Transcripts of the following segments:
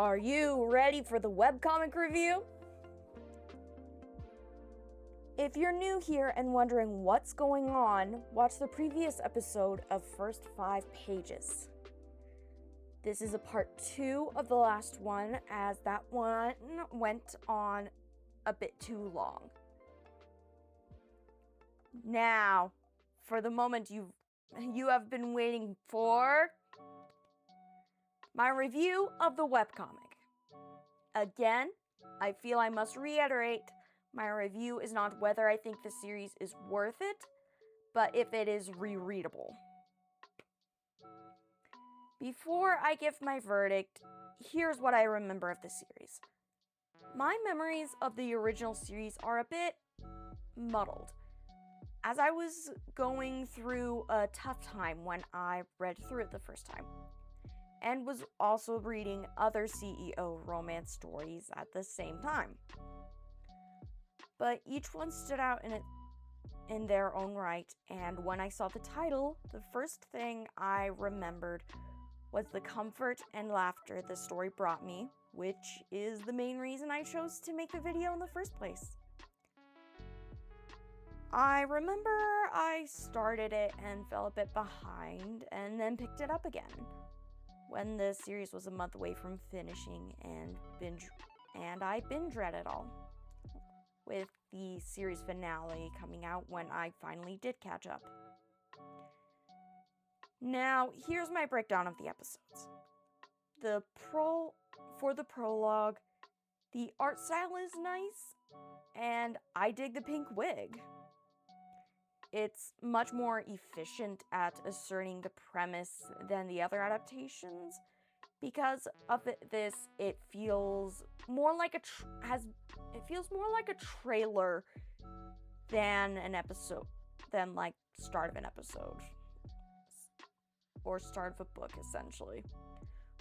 Are you ready for the webcomic review? If you're new here and wondering what's going on, watch the previous episode of First 5 Pages. This is a part 2 of the last one, as that one went on a bit too long. Now, for the moment you have been waiting for, my review of the webcomic. Again, I feel I must reiterate, my review is not whether I think the series is worth it, but if it is rereadable. Before I give my verdict, here's what I remember of the series. My memories of the original series are a bit muddled, as I was going through a tough time when I read through it the first time, and was also reading other CEO romance stories at the same time. But each one stood out in their own right, and when I saw the title, the first thing I remembered was the comfort and laughter the story brought me, which is the main reason I chose to make the video in the first place. I remember I started it and fell a bit behind, and then picked it up again when the series was a month away from finishing, and I binge read it all, with the series finale coming out when I finally did catch up. Now, here's my breakdown of the episodes. For the prologue, the art style is nice, and I dig the pink wig. It's much more efficient at asserting the premise than the other adaptations. Because of this, it feels more like a trailer than an episode, than like start of an episode or start of a book, essentially.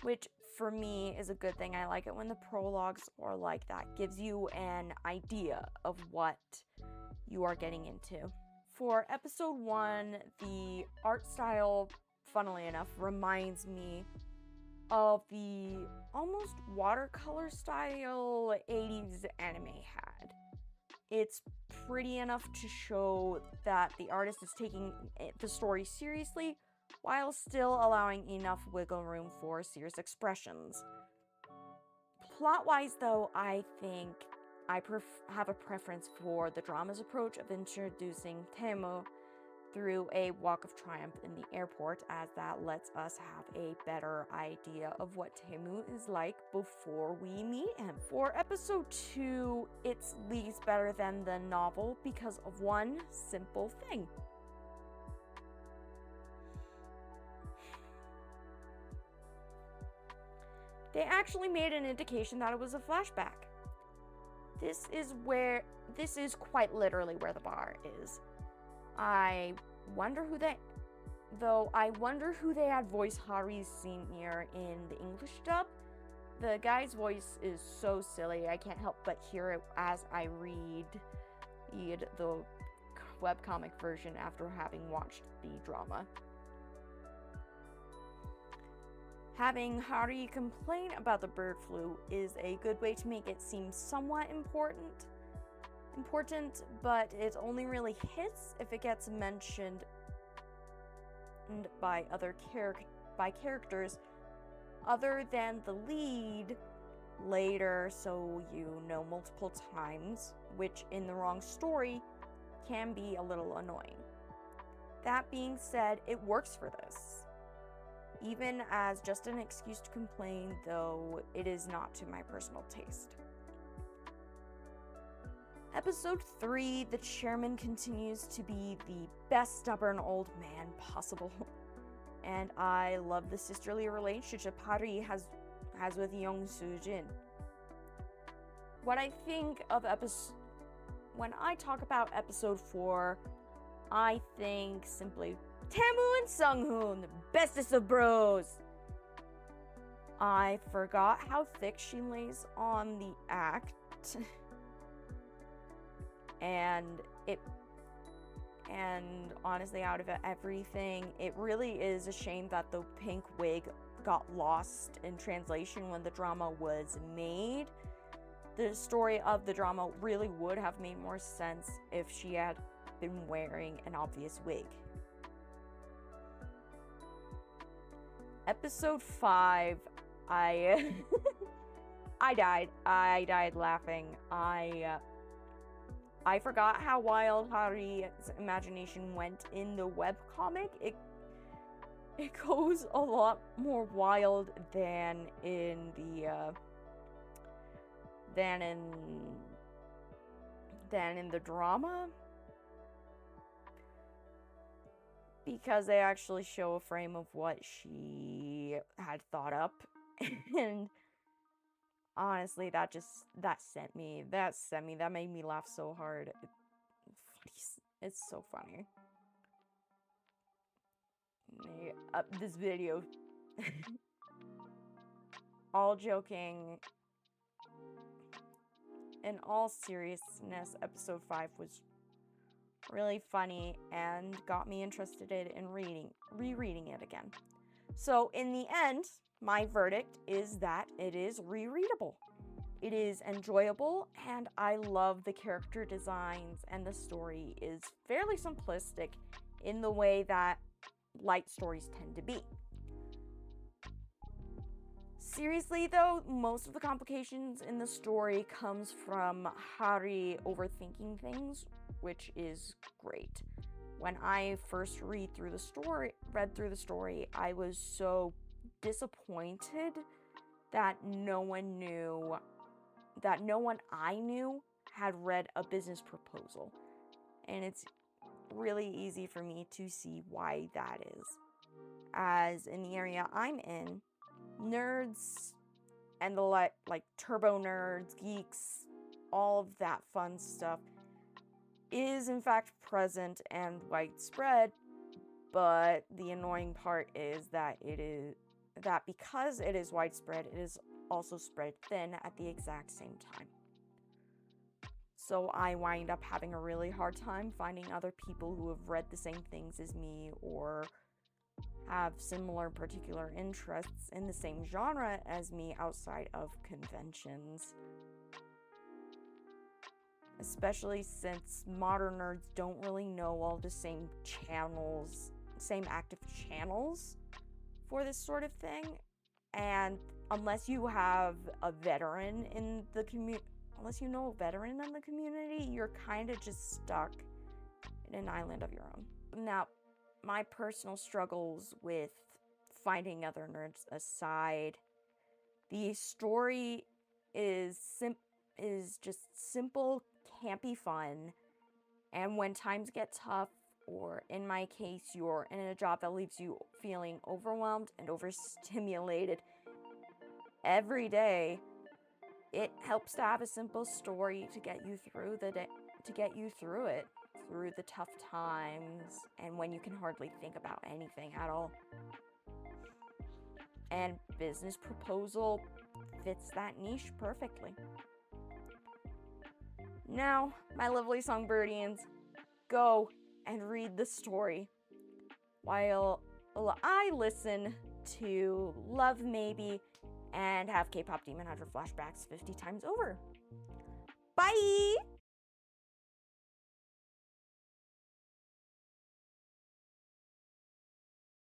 Which for me is a good thing. I like it when the prologues are like that. Gives you an idea of what you are getting into. For episode 1, the art style, funnily enough, reminds me of the almost watercolor style 80s anime had. It's pretty enough to show that the artist is taking the story seriously, while still allowing enough wiggle room for serious expressions. Plot-wise, though, I think I have a preference for the drama's approach of introducing Teemu through a walk of triumph in the airport, as that lets us have a better idea of what Teemu is like before we meet him. For episode 2, it's least better than the novel because of one simple thing. They actually made an indication that it was a flashback. This is quite literally where the bar is. I wonder who they had voice Hari Sr. in the English dub. The guy's voice is so silly, I can't help but hear it as I read the webcomic version after having watched the drama. Having Hari complain about the bird flu is a good way to make it seem somewhat important, but it only really hits if it gets mentioned by characters other than the lead later, so you know multiple times, which in the wrong story can be a little annoying. That being said, it works for this, even as just an excuse to complain, though it is not to my personal taste. Episode 3, the chairman continues to be the best stubborn old man possible. And I love the sisterly relationship Hari has with Young Soo-jin. What I think of when I talk about episode 4, I think simply Teemu and Sung-hoon, the bestest of bros. I forgot how thick she lays on the act. And honestly, out of everything, it really is a shame that the pink wig got lost in translation when the drama was made. The story of the drama really would have made more sense if she had been wearing an obvious wig. Episode 5, I died laughing. I forgot how wild Haru's imagination went in the webcomic. It goes a lot more wild than in the than in the drama, because they actually show a frame of what she had thought up. And honestly, that made me laugh so hard. It's so funny. This video, all joking, in all seriousness, episode 5 was really funny and got me interested in rereading it again. So in the end, my verdict is that it is rereadable. It is enjoyable, and I love the character designs, and the story is fairly simplistic in the way that light stories tend to be. Seriously though, most of the complications in the story comes from Haru overthinking things, which is great. When I first read through the story, I was so disappointed that no one I knew had read a business proposal. And it's really easy for me to see why that is. As in the area I'm in, nerds and the like turbo nerds, geeks, all of that fun stuff is in fact present and widespread, but the annoying part is that because it is widespread, it is also spread thin at the exact same time. So I wind up having a really hard time finding other people who have read the same things as me or have similar particular interests in the same genre as me outside of conventions. Especially since modern nerds don't really know all the same active channels for this sort of thing. And unless you have a veteran in the community, you're kind of just stuck in an island of your own. Now, my personal struggles with finding other nerds aside, the story is just simple, campy fun, and when times get tough, or in my case, you're in a job that leaves you feeling overwhelmed and overstimulated every day, it helps to have a simple story to get you through the day, through the tough times, and when you can hardly think about anything at all. And Business Proposal fits that niche perfectly. Now, my lovely songbirdians, go and read the story while I listen to Love Maybe and have K-pop Demon Hunter flashbacks 50 times over. Bye!